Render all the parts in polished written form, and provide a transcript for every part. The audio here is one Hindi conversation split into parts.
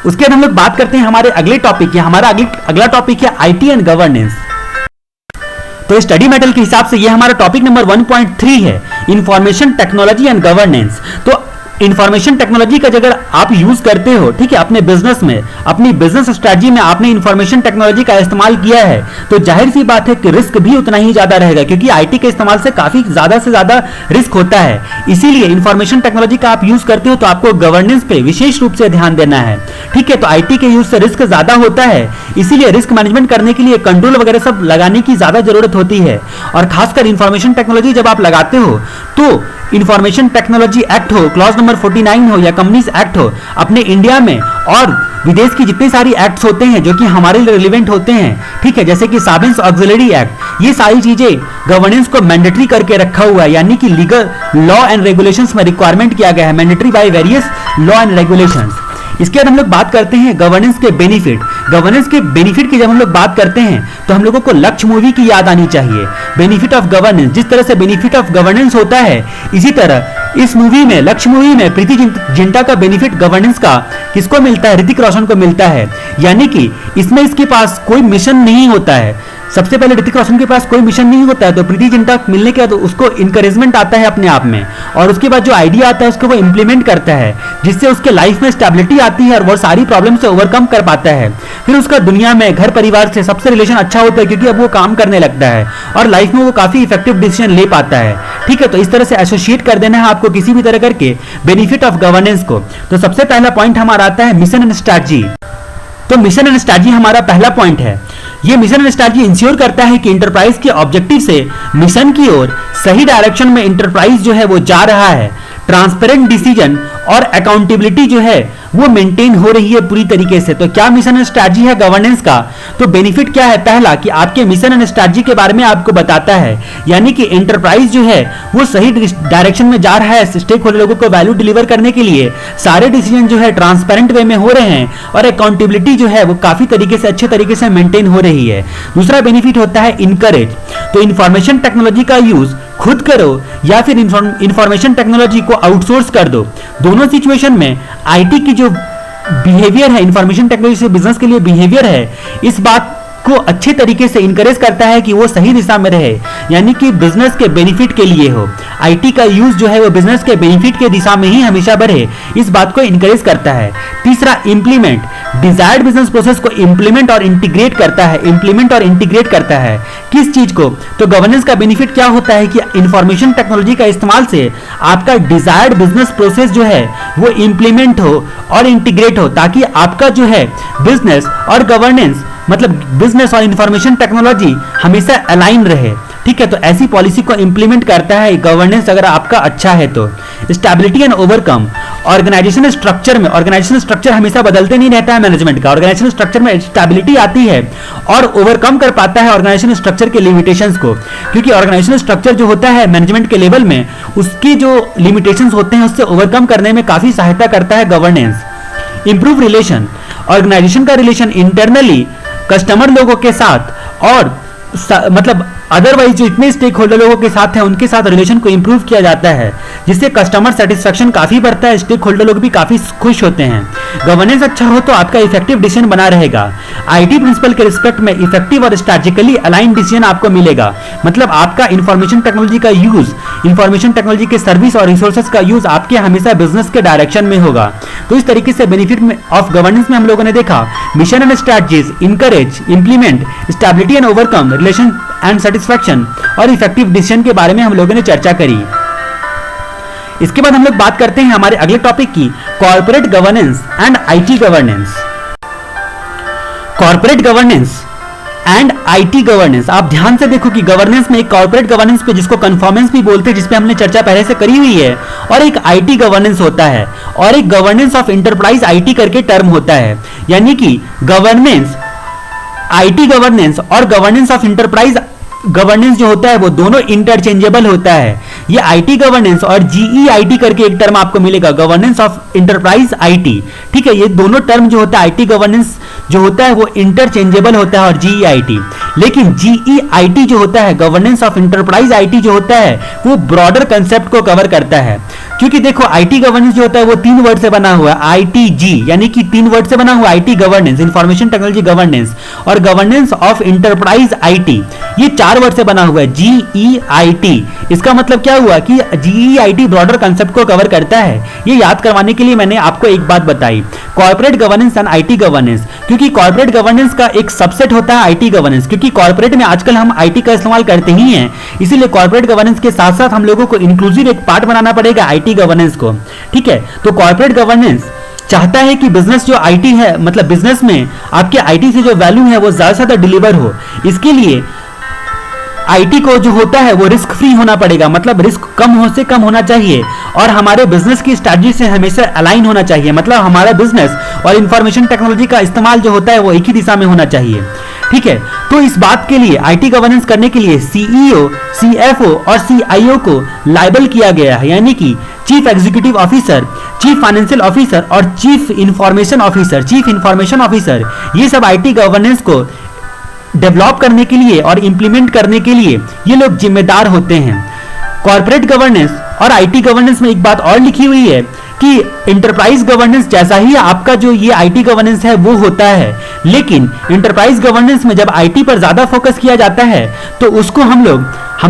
उसके बाद हम लोग बात करते हैं हमारे अगले टॉपिक की। हमारा अगला टॉपिक है आईटी एंड गवर्नेंस। तो स्टडी मेटल के हिसाब से ये हमारा टॉपिक नंबर 1.3 है, इंफॉर्मेशन टेक्नोलॉजी एंड गवर्नेंस। तो इंफॉर्मेशन टेक्नोलॉजी का अगर आप यूज करते हो, ठीक है, अपने बिजनेस में, अपनी बिजनेस स्ट्रेटजी में आपने इंफॉर्मेशन टेक्नोलॉजी का इस्तेमाल किया है, तो जाहिर सी बात है कि रिस्क भी उतना ही ज्यादा रहेगा, क्योंकि आईटी के इस्तेमाल से काफी ज्यादा से ज्यादा रिस्क होता है। इसीलिए इंफॉर्मेशन टेक्नोलॉजी का आप यूज करते हो तो आपको गवर्नेंस पे विशेष रूप से ध्यान देना है, ठीक है। तो आईटी के यूज से रिस्क ज्यादा होता है, इसीलिए रिस्क मैनेजमेंट करने के लिए कंट्रोल वगैरह सब लगाने की ज्यादा जरूरत होती है। और खासकर इंफॉर्मेशन टेक्नोलॉजी जब आप लगाते हो तो इंफॉर्मेशन टेक्नोलॉजी एक्ट हो, क्लॉज नंबर 49 हो या कंपनीज एक्ट हो, अपने इंडिया में और विदेश की जितनी सारी एक्ट्स होते हैं जो कि हमारे लिए रिलेवेंट होते हैं, ठीक है, जैसे कि सार्बिन्स ऑक्सिलरी एक्ट, ये सारी चीजें गवर्नेंस को मैंडेटरी करके रखा हुआ है, यानी कि लीगल लॉ एंड रेगुलेशंस में रिक्वायरमेंट किया गया है, mandatory by various law and regulations. इसके बाद हम लोग बात करते हैं गवर्नेंस के बेनिफिट। गवर्नेंस के बेनिफिट की जब हम लोग बात करते हैं तो हम लोगों को लक्ष्य मूवी की याद आनी चाहिए। बेनिफिट ऑफ गवर्नेंस, जिस तरह से बेनिफिट ऑफ गवर्नेंस होता है, इसी तरह इस मूवी में, लक्ष्य मूवी में, प्रीति जिंटा का बेनिफिट गवर्नेंस का किसको मिलता है? ऋतिक रोशन को मिलता है। यानी कि इसमें इसके पास कोई मिशन नहीं होता है। सबसे पहले ऋतिक रोशन के पास कोई मिशन नहीं होता है, तो प्रीति जिंटा मिलने के बाद उसको इनकरेजमेंट आता है अपने आप में, और उसके बाद जो आइडिया आता है उसको वो इंप्लीमेंट करता है, जिससे उसके लाइफ में स्टेबिलिटी आती है और वो सारी प्रॉब्लम से ओवरकम कर पाता है। फिर उसका दुनिया में, घर परिवार से सबसे रिलेशन अच्छा होता है, क्योंकि अब वो काम करने लगता है और लाइफ में वो काफी इफेक्टिव डिसीजन ले पाता है, ठीक है। तो इस तरह से एसोसिएट कर देना है आपको किसी भी तरह करके बेनिफिट ऑफ गवर्नेंस को। तो सबसे पहला पॉइंट हमारा आता है मिशन एंड स्ट्रैटेजी। तो मिशन एंड स्ट्रैटेजी हमारा पहला पॉइंट है। ये मिशन एंड स्ट्रैटेजी इंश्योर करता है कि इंटरप्राइज के ऑब्जेक्टिव से मिशन की ओर सही डायरेक्शन में इंटरप्राइज जो है वो जा रहा है। ट्रांसपेरेंट डिसीजन और अकाउंटेबिलिटी जो है वो मेंटेन हो रही है पूरी तरीके से। तो क्या मिशन एंड स्ट्रैटेजी है गवर्नेंस का? तो बेनिफिट क्या है? पहला कि आपके मिशन एंड स्ट्रैटेजी के बारे में आपको बताता है, यानी कि एंटरप्राइज जो है वो सही डायरेक्शन में जा रहा है, स्टेक होल्डर लोगों को वैल्यू डिलीवर करने के लिए सारे डिसीजन जो है ट्रांसपेरेंट वे में हो रहे हैं, और अकाउंटेबिलिटी जो है वो काफी तरीके से, अच्छे तरीके से मेंटेन हो रही है। दूसरा बेनिफिट होता है इनकरेज। तो इंफॉर्मेशन टेक्नोलॉजी का यूज खुद करो या फिर इंफॉर्मेशन टेक्नोलॉजी को आउटसोर्स कर दो, दोनों सिचुएशन में आईटी की जो बिहेवियर है, इंफॉर्मेशन टेक्नोलॉजी से बिजनेस के लिए बिहेवियर है, इस बात को अच्छे तरीके से इनकरेज करता है कि वो सही दिशा में रहे, यानी कि बिजनेस के बेनिफिट के लिए हो। आईटी का यूज जो है वो बिजनेस के बेनिफिट के दिशा में ही हमेशा बढ़े, इस बात को इनकरेज करता है। तीसरा इंप्लीमेंट, डिजायर्ड बिजनेस प्रोसेस को इंप्लीमेंट और इंटीग्रेट करता है। इंप्लीमेंट और इंटीग्रेट करता है किस चीज को? तो गवर्नेंस का बेनिफिट क्या होता है कि इंफॉर्मेशन टेक्नोलॉजी का इस्तेमाल से आपका डिजायर्ड बिजनेस प्रोसेस जो है वो इंप्लीमेंट हो और इंटीग्रेट हो, ताकि आपका जो है बिजनेस और गवर्नेंस, मतलब बिजनेस और इंफॉर्मेशन टेक्नोलॉजी हमेशा अलाइन रहे, ठीक है। तो ऐसी पॉलिसी को इंप्लीमेंट करता है गवर्नेंस, अगर आपका अच्छा है तो। Stability and overcome, organisation structure में, ऑर्गेनाइजेशन स्ट्रक्चर हमेशा बदलते नहीं रहता है मैनेजमेंट का, ऑर्गेनाइजेशन स्ट्रक्चर में स्टेबिलिटी आती है और ओवरकम कर पाता है ऑर्गेनाइजेशन स्ट्रक्चर के लिमिटेशंस को, क्योंकि ऑर्गेनाइजेशन स्ट्रक्चर जो होता है मैनेजमेंट के लेवल में, उसकी जो लिमिटेशंस होते हैं उससे ओवरकम करने में काफी सहायता करता है गवर्नेंस। इंप्रूव रिलेशन, ऑर्गेनाइजेशन का रिलेशन इंटरनली कस्टमर लोगों के साथ और मतलब अदरवाइज जो इतने स्टेक होल्डर लोगों के साथ हैं उनके साथ रिलेशन को इंप्रूव किया जाता है, जिससे कस्टमर सेटिस्फेक्शन काफी बढ़ता है, स्टेक होल्डर लोग भी काफी खुश होते हैं। गवर्नेंस अच्छा हो तो आपका इफेक्टिव डिसीजन बना रहेगा। आईटी प्रिंसिपल के रिस्पेक्ट में इफेक्टिव और स्ट्रेटेजिकली अलाइन डिसीजन आपको मिलेगा, मतलब आपका इंफॉर्मेशन टेक्नोलॉजी का यूज, इंफॉर्मेशन टेक्नोलॉजी के सर्विस और रिसोर्सेज का यूज आपके हमेशा बिजनेस के डायरेक्शन में होगा। तो इस तरीके से बेनिफिट ऑफ गवर्नेंस में हम लोगों ने देखा mission and strategies, encourage, implement, stability and overcome, relation and satisfaction और इफेक्टिव डिसीजन के बारे में हम लोगों ने चर्चा करी। इसके बाद हम लोग बात करते हैं हमारे अगले टॉपिक की, corporate governance and IT governance. Corporate governance and IT governance, आप ध्यान से देखो कि गवर्नेंस में एक कॉर्पोरेट गवर्नेंस पे जिसको कन्फॉर्मेंस भी बोलते हैं, जिसपे हमने चर्चा पहले से करी हुई है, और एक आईटी गवर्नेंस होता है, और एक गवर्नेंस ऑफ इंटरप्राइज आईटी करके टर्म होता है। यानी कि गवर्नेंस, आईटी गवर्नेंस और गवर्नेंस ऑफ इंटरप्राइज गवर्नेंस जो होता है वो दोनों इंटरचेंजेबल होता है। ये आईटी गवर्नेंस और जीईआईटी करके एक टर्म आपको मिलेगा, गवर्नेंस ऑफ इंटरप्राइज आईटी। ठीक है, ये दोनों टर्म जो होता है आईटी गवर्नेंस जो होता है वो इंटरचेंजेबल होता है और जीईआईटी, लेकिन जीईआईटी जो होता है गवर्नेंस ऑफ इंटरप्राइज आईटी जो होता है वो ब्रॉडर कंसेप्ट को कवर करता है। क्योंकि देखो आईटी गवर्नेंस जो होता है वो 3 वर्ड से बना हुआ है, आईटीजी यानी कि 3 वर्ड से बना हुआ IT governance, information technology governance, और गवर्नेंस ऑफ इंटरप्राइज आईटी ये 4 वर्ड से बना हुआ है, जीईआईटी। इसका मतलब क्या हुआ कि जीईआईटी ब्रॉडर कंसेप्ट को कवर करता है। ये याद करवाने के लिए मैंने आपको एक बात बताई, corporate governance and IT governance, क्योंकि कॉर्पोरेट गवर्नेंस का एक सबसेट होता है आईटी गवर्नेंस, क्योंकि कॉर्पोरेट में आजकल हम आईटी का इस्तेमाल करते ही हैं, इसीलिए कॉर्पोरेट गवर्नेंस के साथ साथ हम लोगों को इंक्लूसिव एक पार्ट बनाना पड़ेगा आईटी गवर्नेंस को। ठीक है, तो कॉर्पोरेट गवर्नेंस चाहता है कि बिजनेस जो आईटी है, मतलब बिजनेस में आपके आईटी से जो वैल्यू है वो ज्यादा से ज्यादा डिलीवर हो। इसके लिए आईटी को जो होता है वो रिस्क फ्री होना पड़ेगा, मतलब रिस्क कम होना चाहिए और हमारे बिजनेस की स्ट्रैटेजी से हमेशा अलाइन होना चाहिए, मतलब हमारा बिजनेस और इंफॉर्मेशन टेक्नोलॉजी का इस्तेमाल जो होता है वो एक ही दिशा में होना चाहिए। ठीक है, तो इस बात के लिए आईटी गवर्नेंस करने के लिए सीईओ, सीएफओ और सीआईओ को लायबल किया गया है, यानी कि chief executive officer, chief financial officer और चीफ इंफॉर्मेशन ऑफिसर, ये सब आईटी गवर्नेंस को डेवलप करने के लिए और इंप्लीमेंट करने के लिए ये लोग जिम्मेदार होते हैं। कॉर्पोरेट गवर्नेंस और आईटी गवर्नेंस में एक बात और लिखी हुई है कि इंटरप्राइज गवर्नेंस जैसा ही आपका जो ये आईटी गवर्नेंस है वो होता है, लेकिन इंटरप्राइज गवर्नेंस में जब आईटी पर ज्यादा फोकस किया जाता है तो उसको हम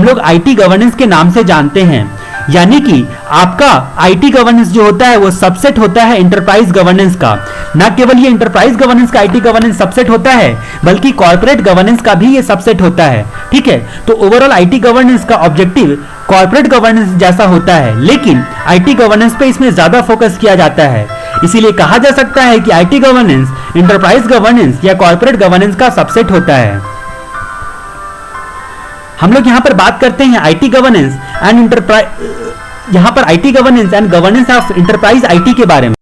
लोग आईटी गवर्नेंस के नाम से जानते हैं। यानी कि आपका आईटी गवर्नेंस जो होता है वो सबसेट होता है इंटरप्राइज गवर्नेंस का। ना केवल ये इंटरप्राइज गवर्नेंस का आईटी गवर्नेंस सबसेट होता है, बल्कि कॉर्पोरेट गवर्नेंस का भी ये सबसेट होता है। ठीक है, तो ओवरऑल आईटी गवर्नेंस का ऑब्जेक्टिव कॉर्पोरेट गवर्नेंस जैसा होता है, लेकिन आईटी गवर्नेंस पे इसमें ज्यादा फोकस किया जाता है। इसीलिए कहा जा सकता है कि आईटी गवर्नेंस इंटरप्राइज गवर्नेंस या कॉर्पोरेट गवर्नेंस का सबसेट होता है। हम लोग यहां पर बात करते हैं IT governance and governance of enterprise IT के बारे में।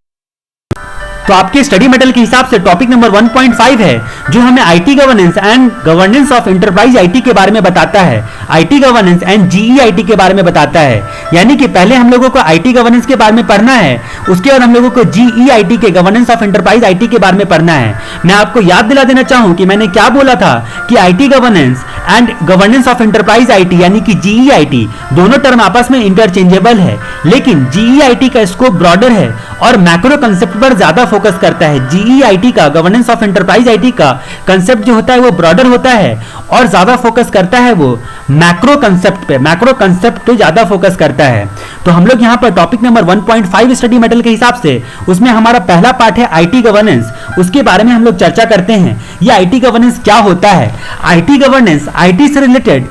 तो आपके स्टडी मटेरियल के हिसाब से टॉपिक नंबर 1.5 है जो हमें IT governance and governance of enterprise IT के बारे में बताता है, आईटी गवर्नेंस एंड जीईआईटी के बारे में बताता है। यानी कि पहले हम लोगों को आईटी गवर्नेंस के बारे में पढ़ना है, उसके बाद हम लोगों को जीईआईटी के गवर्नेंस ऑफ इंटरप्राइज आईटी के बारे में पढ़ना है। मैं आपको याद दिला देना चाहूं कि मैंने क्या बोला था कि IT governance and governance of enterprise IT यानी कि जीईआईटी दोनों टर्म आपस में इंटरचेंजेबल है, लेकिन जीईआईटी का स्कोप ब्रॉडर है और मैक्रो कंसेप्ट पर ज्यादा फोकस करता है। जीईआईटी का गवर्नेंस ऑफ इंटरप्राइज आईटी का कंसेप्ट जो होता है वो ब्रॉडर होता है और ज्यादा फोकस करता है वो मैक्रो कंसेप्ट पे ज्यादा फोकस करता है। तो हम लोग यहाँ पर टॉपिक नंबर 1.5 स्टडी मटेरियल के हिसाब से उसमें हमारा पहला पार्ट है आईटी गवर्नेंस, उसके बारे में हम लोग चर्चा करते हैं। ये आईटी गवर्नेंस क्या होता है? आईटी गवर्नेंस आईटी से रिलेटेड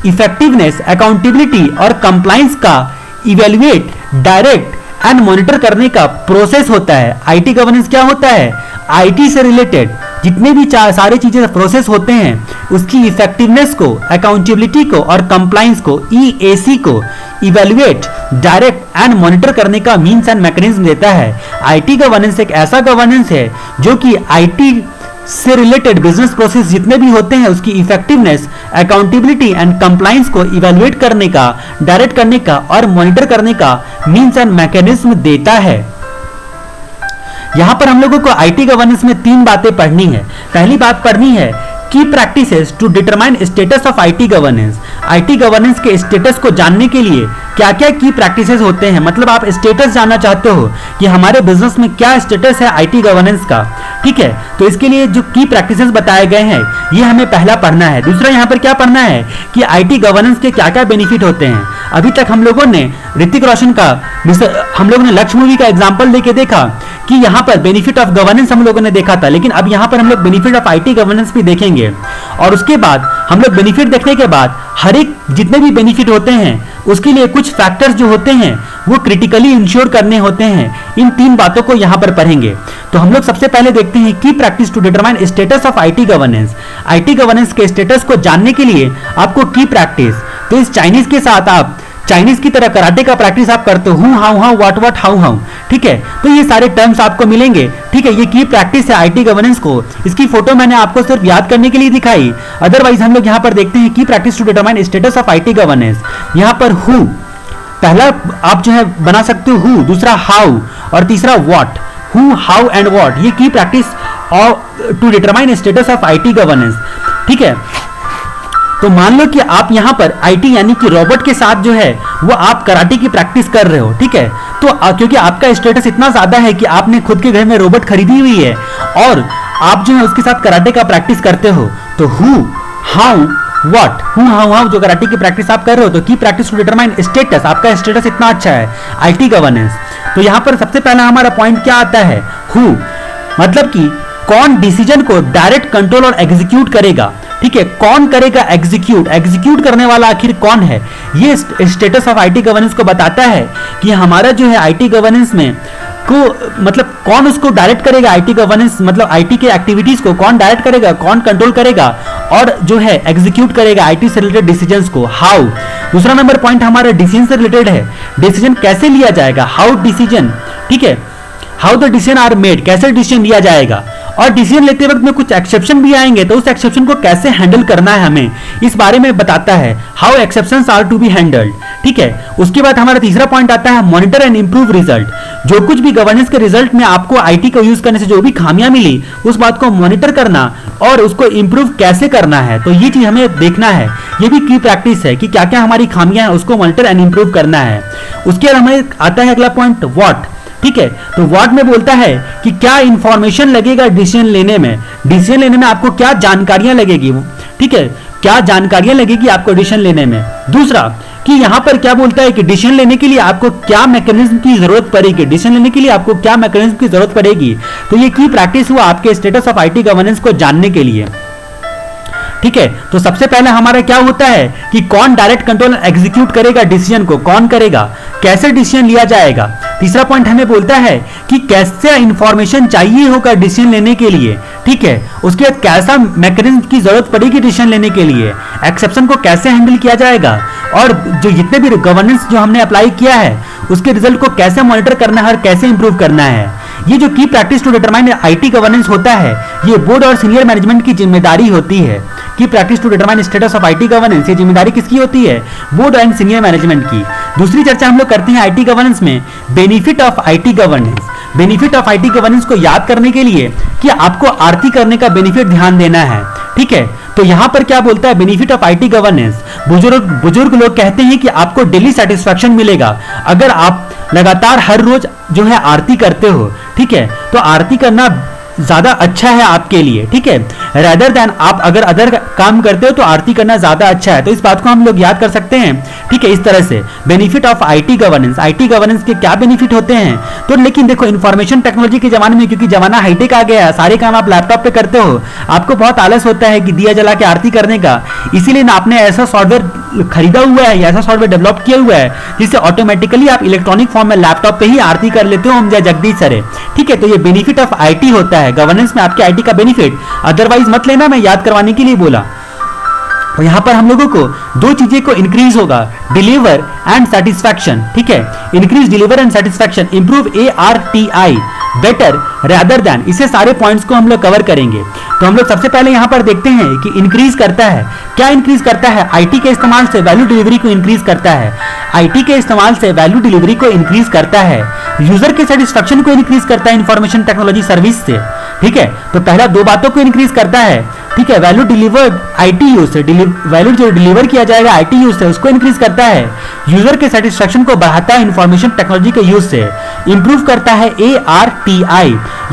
इफेक्टिवनेस, अकाउंटेबिलिटी और कंप्लायंस का इवेल्युएट, डायरेक्ट एंड मॉनिटर करने का प्रोसेस होता है। आईटी गवर्नेंस क्या होता है? आईटी से रिलेटेड जितने भी सारे चीजें प्रोसेस होते हैं उसकी इफेक्टिवनेस को, अकाउंटेबिलिटी को और कंप्लायंस को, ईएसी को इवेल्युएट, डायरेक्ट एंड मॉनिटर करने का मींस एंड मैकेनिज्म देता है। आईटी गवर्नेंस एक ऐसा गवर्नेंस है जो कि आईटी से रिलेटेड बिजनेस प्रोसेस जितने भी होते हैं उसकी इफेक्टिवनेस, अकाउंटेबिलिटी एंड कंप्लायंस को इवेल्युएट करने का, डायरेक्ट करने का और मॉनिटर करने का मींस एंड मैकेनिज्म देता है। यहां पर हम लोगों को आईटी गवर्नेंस में 3 बातें पढ़नी है। पहली बात पढ़नी है key practices to determine status of IT governance. IT governance के स्टेटस को जानने के लिए क्या क्या की प्रैक्टिसेस होते हैं, मतलब आप स्टेटस जानना चाहते हो कि हमारे बिजनेस में क्या स्टेटस है आईटी गवर्नेंस का। ठीक है, तो इसके लिए जो की प्रैक्टिसेस बताए गए हैं ये हमें पहला पढ़ना है। दूसरा यहाँ पर क्या पढ़ना है कि आईटी गवर्नेंस के क्या क्या बेनिफिट होते हैं। अभी तक हम लोगों ने ऋतिक रोशन का, हम लोगों ने लक्ष्य मूवी का एग्जाम्पल लेके देखा कि यहाँ पर बेनिफिट ऑफ गवर्नेंस हम लोगों ने देखा था, लेकिन अब यहाँ पर हम लोग बेनिफिट ऑफ आईटी गवर्नेंस भी देखेंगे। और उसके बाद हम लोग बेनिफिट देखने के बाद हर एक जितने भी बेनिफिट होते हैं उसके लिए कुछ फैक्टर्स जो होते हैं वो क्रिटिकली इंश्योर करने होते हैं। इन 3 बातों को यहाँ पर पढ़ेंगे। तो हम लोग सबसे पहले देखते हैं key practice to determine status of IT governance. IT governance के स्टेटस को जानने के लिए आपको की प्रैक्टिस, तो इस चाइनीज के साथ आप चाइनीज की तरह कराटे का प्रैक्टिस आप करते हो, हूं how how what what how how, ठीक है। तो ये सारे टर्म्स आपको मिलेंगे, ठीक है। ये की प्रैक्टिस है आईटी गवर्नेंस को, इसकी फोटो मैंने आपको सिर्फ याद करने के लिए दिखाई। अदरवाइज हम लोग यहाँ पर देखते हैं key practice to determine status of IT governance. यहाँ पर हु पहला आप जो है बना सकते हो हु, दूसरा हाउ और तीसरा what. Who how and what, ये key practice to determine status of IT governance, ठीक है। तो मान लो कि आप यहां पर आईटी यानी कि रोबोट के साथ जो है वो आप कराटे की प्रैक्टिस कर रहे हो, ठीक है। तो क्योंकि आपका स्टेटस इतना ज्यादा है कि आपने खुद के घर में रोबोट खरीदी हुई है और आप जो है उसके साथ कराटे का प्रैक्टिस करते हो, तो who how what, who how how जो कराटे की प्रैक्टिस आप कर रहे हो, तो की प्रैक्टिस टू डिटरमाइन स्टेटस, आपका स्टेटस इतना अच्छा है आईटी गवर्नेंस। तो यहां पर सबसे पहला हमारा पॉइंट क्या आता है, हु, मतलब कि कौन डिसीजन को डायरेक्ट कंट्रोल और एग्जीक्यूट करेगा, ठीक है। कौन करेगा एग्जीक्यूट, एग्जीक्यूट करने वाला आखिर कौन है, ये स्टेटस ऑफ आईटी गवर्नेंस को बताता है कि हमारा जो है आईटी गवर्नेंस में को मतलब कौन उसको डायरेक्ट करेगा, आईटी गवर्नेंस मतलब आईटी के एक्टिविटीज को कौन डायरेक्ट करेगा, कौन कंट्रोल करेगा और जो है एग्जीक्यूट करेगा आईटी से रिलेटेड डिसीजंस को, हाउ। दूसरा नंबर पॉइंट हमारा डिसीजन से रिलेटेड है, डिसीजन कैसे लिया जाएगा, हाउ डिसीजन, ठीक है। How the decision are made, कैसे डिसीजन लिया जाएगा। और डिसीजन लेते वक्त में कुछ एक्सेप्शन भी आएंगे, तो उस एक्सेप्शन को कैसे हैंडल करना है हमें, इस बारे में बताता है, how exceptions are to be handled, ठीक है। उसके बाद हमारा तीसरा पॉइंट आता है मॉनिटर एंड इंप्रूव रिजल्ट। जो कुछ भी गवर्नेंस के रिजल्ट में आपको आईटी को यूज करने से जो भी खामियां मिली, उस बात को मॉनिटर करना और उसको इंप्रूव कैसे करना है, तो ये चीज हमें देखना है। ये भी की प्रैक्टिस है कि क्या क्या हमारी खामियां हैं उसको मॉनिटर एंड इंप्रूव करना है। उसके बाद हमें आता है अगला पॉइंट व्हाट, ठीक है। तो व्हाट में बोलता है कि क्या इंफॉर्मेशन लगेगा डिसीजन लेने में, डिसीजन लेने में आपको क्या जानकारियां लगेगी, ठीक है, क्या जानकारियां लगेगी आपको डिसीजन लेने में। दूसरा कि यहां पर क्या बोलता है कि डिसीजन लेने के लिए आपको क्या मैकेनिज्म की जरूरत पड़ेगी, डिसीजन लेने के लिए आपको क्या मैकेनिज्म की जरूरत पड़ेगी। तो ये की प्रैक्टिस हुआ आपके स्टेटस ऑफ आईटी गवर्नेंस को जानने के लिए, ठीक है। तो सबसे पहले हमारा क्या होता है कि कौन डायरेक्ट कंट्रोल एग्जीक्यूट करेगा डिसीजन को, कौन करेगा, कैसे डिसीजन लिया जाएगा। तीसरा पॉइंट हमें बोलता है कि कैसे इंफॉर्मेशन चाहिए होगा डिसीजन लेने के लिए, ठीक है। उसके बाद कैसा मैकेनिज्म की जरूरत पड़ेगी डिसीजन लेने के लिए, एक्सेप्शन को कैसे हैंडल किया जाएगा और जो जितने भी गवर्नेंस जो हमने अप्लाई किया है उसके रिजल्ट को कैसे मॉनिटर करना है और कैसे इंप्रूव करना है। ये जो key practice to determine IT governance होता है, ये बोर्ड और सीनियर मैनेजमेंट की जिम्मेदारी होती है। Key practice to determine status of IT governance, ये जिम्मेदारी किसकी होती है, बोर्ड एंड सीनियर मैनेजमेंट की। दूसरी चर्चा हम लोग करते हैं आईटी गवर्नेंस में benefit of IT governance. Benefit of IT governance को याद करने के लिए कि आपको आरती करने का बेनिफिट ध्यान देना है, ठीक है। तो यहां पर क्या बोलता है बेनिफिट ऑफ आईटी गवर्नेंस, बुजुर्ग लोग कहते हैं कि आपको डेली सेटिस्फैक्शन मिलेगा अगर आप लगातार हर रोज जो है आरती करते हो, ठीक है। तो आरती करना ज्यादा अच्छा है आपके लिए, ठीक है, रेदर देन आप अगर अदर काम करते हो तो आरती करना ज्यादा अच्छा है। तो इस बात को हम लोग याद कर सकते हैं, ठीक है। इस तरह से benefit of IT governance, IT governance के क्या बेनिफिट होते हैं। तो लेकिन देखो इंफॉर्मेशन टेक्नोलॉजी के जमाने में क्योंकि जमाना हाईटेक आ गया है, सारे काम आप लैपटॉप पे करते हो, आपको बहुत आलस होता है कि दिया जला के आरती करने का, इसीलिए ना आपने ऐसा सॉफ्टवेयर खरीदा हुआ है या ऐसा सॉफ्टवेयर डेवलप किया हुआ है जिससे ऑटोमेटिकली आप इलेक्ट्रॉनिक फॉर्म में लैपटॉप पे ही आरती कर लेते हो, हम जगदीश सर है, ठीक है। तो ये बेनिफिट ऑफ आईटी होता है गवर्नेंस में, आपके आईटी का बेनिफिट। अदरवाइज मत लेना, मैं याद करवाने के लिए बोला। तो यहां पर हम लोगों को दो चीजें को इंक्रीज होगा, डिलीवर एंड सेटिस्फैक्शन, ठीक है। Increase deliver and satisfaction, improve ARTI, better rather than, इसे सारे पॉइंट्स को हम लोग कवर करेंगे। तो हम लोग सबसे पहले यहां पर देखते हैं कि इंक्रीज करता है, क्या इंक्रीज करता है, आईटी के इस्तेमाल से वैल्यू डिलीवरी को इंक्रीज करता है, आईटी के इस्तेमाल से वैल्यू डिलीवरी को इंक्रीज करता है, यूजर के सेटिस्फैक्शन को इंक्रीज करता है इंफॉर्मेशन टेक्नोलॉजी सर्विस से, ठीक है। तो पहला दो बातों को इंक्रीज करता है, ठीक है। वैल्यू डिलीवर्ड आईटी यूज से, वैल्यू जो डिलीवर किया जाएगा आईटी यूज से उसको इंक्रीज करता है, यूजर के सेटिस्फैक्शन को बढ़ाता है इंफॉर्मेशन टेक्नोलॉजी के यूज से, इंप्रूव करता है ARTI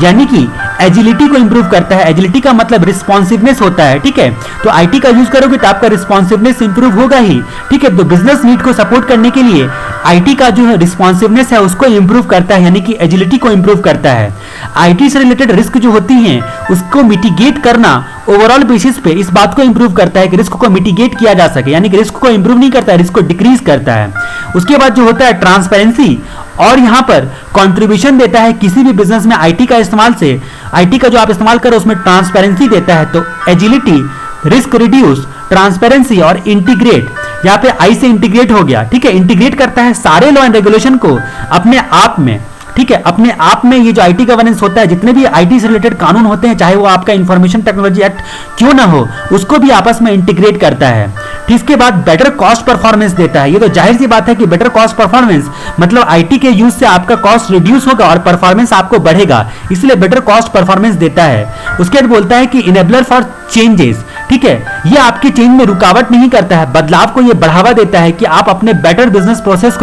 यानी कि एजिलिटी को इंप्रूव करता है। एजिलिटी का मतलब रिस्पॉन्सिवनेस होता है, ठीक है। तो आईटी का यूज करोगे तो आपका रिस्पॉन्सिवनेस इंप्रूव होगा ही, ठीक है। तो बिजनेस नीड को सपोर्ट करने के लिए आईटी का जो है रिस्पॉन्सिवनेस है उसको इंप्रूव करता है, यानी कि एजिलिटी को इंप्रूव करता है। आईटी से रिलेटेड रिस्क जो होती हैं उसको मिटिगेट करना ओवरऑल बेसिस पे इस बात को इंप्रूव करता है कि रिस्क को मिटिगेट किया जा सके, यानी कि रिस्क को इंप्रूव नहीं करता है, रिस्क को डिक्रीज करता है। उसके बाद जो होता है ट्रांसपेरेंसी, और यहां पर कंट्रीब्यूशन देता है किसी भी बिजनेस में आईटी का इस्तेमाल से, आईटी का जो आप इस्तेमाल करो उसमें ट्रांसपेरेंसी देता है। तो एजिलिटी, रिस्क रिड्यूस, ट्रांसपेरेंसी और इंटीग्रेट, यहाँ पे आई से इंटीग्रेट हो गया, ठीक है, इंटीग्रेट करता है सारे लॉ एंड रेगुलेशन को अपने आप में, ठीक है, अपने आप में। ये जो आईटी गवर्नेंस होता है, जितने भी आईटी से रिलेटेड कानून होते हैं, चाहे वो आपका इंफॉर्मेशन टेक्नोलॉजी एक्ट क्यों ना हो, उसको भी आपस में इंटीग्रेट करता है। ठीक, इसके बाद बेटर कॉस्ट परफॉर्मेंस देता है। ये तो जाहिर सी बात है कि बेटर कॉस्ट परफॉर्मेंस मतलब आईटी के यूज से आपका कॉस्ट रिड्यूस होगा और परफॉर्मेंस आपको बढ़ेगा, इसलिए बेटर कॉस्ट परफॉर्मेंस देता है। उसके बाद बोलता है कि इनेबलर फॉर चेंजेस, ठीक है, ये आपकी चेंज में रुकावट नहीं करता है, बदलाव को ये बढ़ावा देता है कि आप अपने बेटर बिजनेस प्रोसेस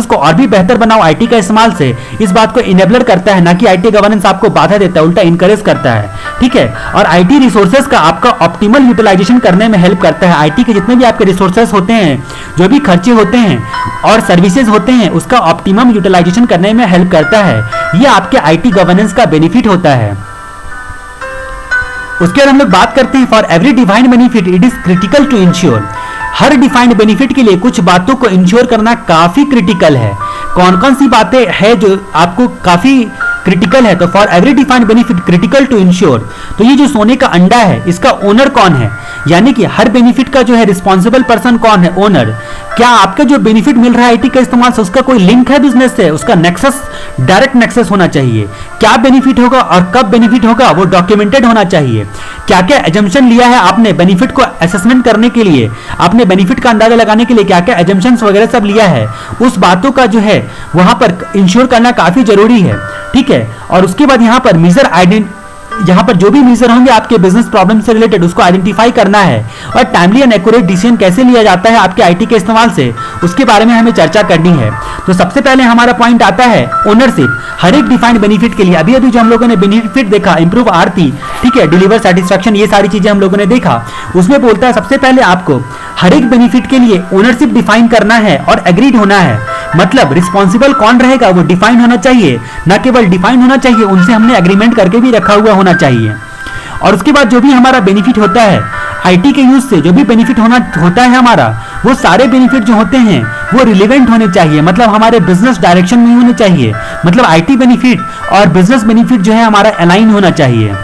को और भी बेहतर बनाओ आईटी का इस्तेमाल से। इस बात को इनेबलर करता है, ना कि आईटी गवर्नेंस आपको बाधा देता है, उल्टा इनकरेज करता है, ठीक है। और आईटी रिसोर्सेज का आपका ऑप्टिमल यूटिलाइजेशन करने में हेल्प करता है। आईटी के जितने भी आपके रिसोर्सेज होते हैं, जो भी खर्चे होते हैं और सर्विसेज होते हैं, उसका ऑप्टिमम यूटिलाइजेशन करने में हेल्प करता है। यह आपके आईटी गवर्नेंस का बेनिफिट होता है। उसके बाद हम लोग बात करते हैं for every defined benefit it is critical to ensure. हर डिफाइंड बेनिफिट के लिए कुछ बातों को इंश्योर करना काफी क्रिटिकल है। कौन कौन सी बातें हैं जो आपको काफी क्रिटिकल है? तो for every defined benefit critical to ensure, तो ये जो सोने का अंडा है इसका ओनर कौन है, यानी कि हर बेनिफिट का जो है रिस्पॉन्सिबल पर्सन कौन है, ओनर। क्या आपका जो बेनिफिट मिल रहा है आईटी का इस्तेमाल से, उसका कोई लिंक है बिजनेस से, उसका नेक्सस, डायरेक्ट नेक्सस होना चाहिए। क्या बेनिफिट होगा और कब बेनिफिट होगा वो डॉक्यूमेंटेड होना चाहिए। क्या क्या एजम्पशन लिया है आपने बेनिफिट को असेसमेंट करने के लिए, आपने बेनिफिट का अंदाजा लगाने के लिए क्या क्या एजम्पशंस वगैरह सब लिया है, उस बातों का जो है वहां पर इंश्योर करना काफी जरूरी है, ठीक है। और उसके बाद यहाँ पर मीजर यहाँ पर जो भी मीजर होंगे आपके बिजनेस प्रॉब्लम से रिलेटेड, उसको आइडेंटिफाई करना है। और टाइमली एंड एक्यूरेट डिसीजन कैसे लिया जाता है आपके आईटी के इस्तेमाल से, उसके बारे में हमें चर्चा करनी है। तो सबसे पहले हमारा पॉइंट आता है ओनरशिप। हर एक डिफाइंड बेनिफिट के लिए अभी अभी जो हम लोगों ने बेनिफिट देखा, इंप्रूव आरती, ठीक है, डिलीवर सेटिस्फैक्शन, ये सारी चीजें हम लोगों ने देखा। उसमें बोलता है सबसे पहले आपको हर एक बेनिफिट के लिए ओनरशिप डिफाइन करना है और एग्रीड होना है। मतलब रिस्पॉन्सिबल कौन रहेगा वो डिफाइन होना चाहिए, न केवल डिफाइन होना चाहिए, उनसे हमने एग्रीमेंट करके भी रखा हुआ होना चाहिए। और उसके बाद जो भी हमारा बेनिफिट होता है आईटी के यूज से, जो भी बेनिफिट होता है हमारा, वो सारे बेनिफिट जो होते हैं वो रिलेवेंट होने चाहिए, मतलब हमारे बिजनेस डायरेक्शन में होने चाहिए। मतलब आईटी बेनिफिट और बिजनेस बेनिफिट जो है हमारा अलाइन होना चाहिए।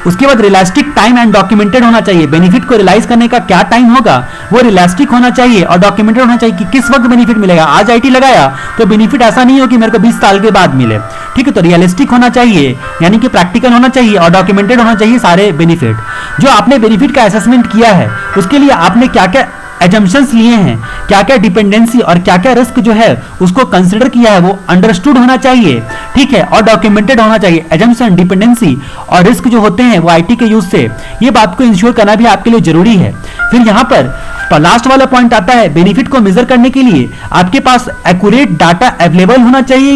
उसके बाद रियलिस्टिक टाइम एंड डॉक्यूमेंटेड होना चाहिए। बेनिफिट को रियलाइज करने का क्या टाइम होगा वो रियलिस्टिक होना चाहिए और डॉक्यूमेंटेड होना चाहिए कि किस वक्त बेनिफिट मिलेगा। आज आईटी लगाया तो बेनिफिट ऐसा नहीं हो कि मेरे को 20 साल के बाद मिले, ठीक है। तो रियलिस्टिक होना चाहिए, यानी कि प्रैक्टिकल होना चाहिए और डॉक्यूमेंटेड होना चाहिए सारे बेनिफिट। जो आपने बेनिफिट का असेसमेंट किया है उसके लिए आपने क्या क्या एजम्पशंस लिए हैं, क्या क्या डिपेंडेंसी और क्या क्या रिस्क जो है उसको कंसिडर किया है, वो अंडरस्टूड होना चाहिए, ठीक है, और डॉक्यूमेंटेड होना चाहिए। एजम्पशन, डिपेंडेंसी और रिस्क जो होते हैं वो आईटी के यूज से, ये बात को इंश्योर करना भी आपके लिए जरूरी है। फिर यहाँ पर लास्ट वाला पॉइंट आता है बेनिफिट को मेजर करने के लिए आपके पास एक्यूरेट डाटा अवेलेबल होना चाहिए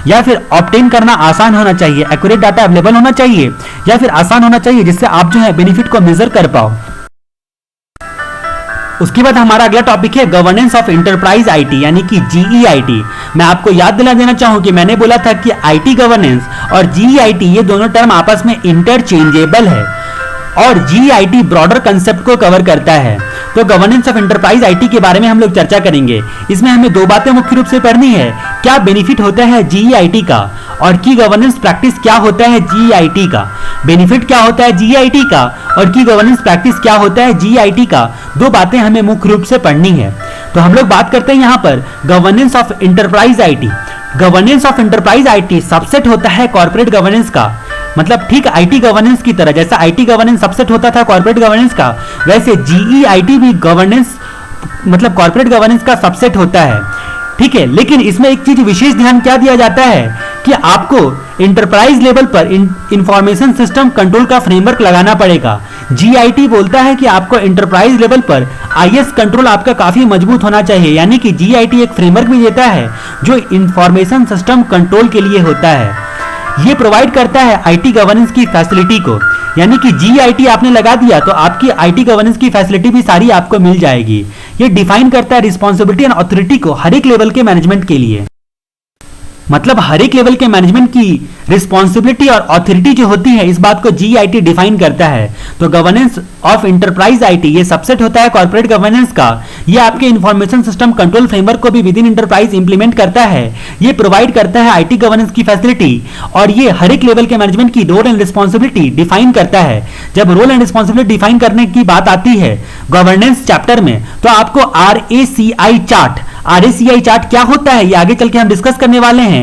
या फिर ऑब्टेन करना आसान होना चाहिए। एक्यूरेट डाटा अवेलेबल होना चाहिए या फिर आसान होना चाहिए, जिससे आप जो है बेनिफिट को मेजर कर पाओ। उसके बाद हमारा अगला टॉपिक है गवर्नेंस ऑफ इंटरप्राइज आईटी, यानी कि जीईआईटी। मैं आपको याद दिला देना चाहूं कि मैंने बोला था कि आईटी गवर्नेंस और जीईआईटी ये दोनों टर्म आपस में इंटरचेंजेबल है और जीईआईटी ब्रॉडर कंसेप्ट को कवर करता है। तो गवर्नेंस ऑफ इंटरप्राइज आईटी के बारे में हम लोग चर्चा करेंगे। इसमें हमें दो बातें मुख्य रूप से पढ़नी है, क्या बेनिफिट होता है जीईआईटी का और की गवर्नेंस प्रैक्टिस क्या होता है जीईआईटी का। बेनिफिट क्या होता है जीईआईटी का और की गवर्नेंस प्रैक्टिस क्या होता है जीईआईटी का, दो बातें हमें मुख्य रूप से पढ़नी है। तो हम लोग बात करते हैं यहाँ पर governance of enterprise IT. Governance of enterprise IT subset होता है कॉर्पोरेट गवर्नेंस का, मतलब ठीक आईटी गवर्नेंस की तरह। जैसा आईटी गवर्नेंस सबसेट होता था कॉर्पोरेट गवर्नेंस का, वैसे जीईआईटी भी गवर्नेंस मतलब कॉर्पोरेट गवर्नेंस का सबसेट होता है, ठीक है। लेकिन इसमें एक चीज विशेष ध्यान क्या दिया जाता है कि आपको इंटरप्राइज लेवल पर इंफॉर्मेशन सिस्टम कंट्रोल का फ्रेमवर्क लगाना पड़ेगा। जीआईटी बोलता है कि आपको इंटरप्राइज लेवल पर आईएस कंट्रोल आपका काफी मजबूत होना चाहिए, यानी कि जीआईटी एक फ्रेमवर्क भी देता है जो इंफॉर्मेशन सिस्टम कंट्रोल के लिए होता है। ये प्रोवाइड करता है आईटी गवर्नेंस की फैसिलिटी को, यानी कि जीआईटी आपने लगा दिया तो आपकी आईटी गवर्नेंस की फैसिलिटी भी सारी आपको मिल जाएगी। ये डिफाइन करता है रिस्पॉन्सिबिलिटी एंड अथॉरिटी को हर एक लेवल के मैनेजमेंट के लिए। मतलब हर एक लेवल के मैनेजमेंट की रिस्पॉन्सिबिलिटी और ऑथोरिटी जो होती है, इस बात को जीआईटी डिफाइन करता है। तो गवर्नेंस ऑफ इंटरप्राइज आईटी ये सबसेट होता है कॉर्पोरेट गवर्नेंस का। ये आपके इंफॉर्मेशन सिस्टम कंट्रोल फ्रेमवर्क को भी विद इन इंटरप्राइज इंप्लीमेंट करता है। ये प्रोवाइड करता है आईटी गवर्नेंस की फैसिलिटी, और ये हर एक लेवल के मैनेजमेंट की रोल एंड रिस्पॉन्सिबिलिटी डिफाइन करता है। जब रोल एंड रिस्पॉन्सिबिलिटी डिफाइन करने की बात आती है गवर्नेंस चैप्टर में, तो आपको आरएसीआई चार्ट क्या होता है ये आगे चल के हम डिस्कस करने वाले हैं।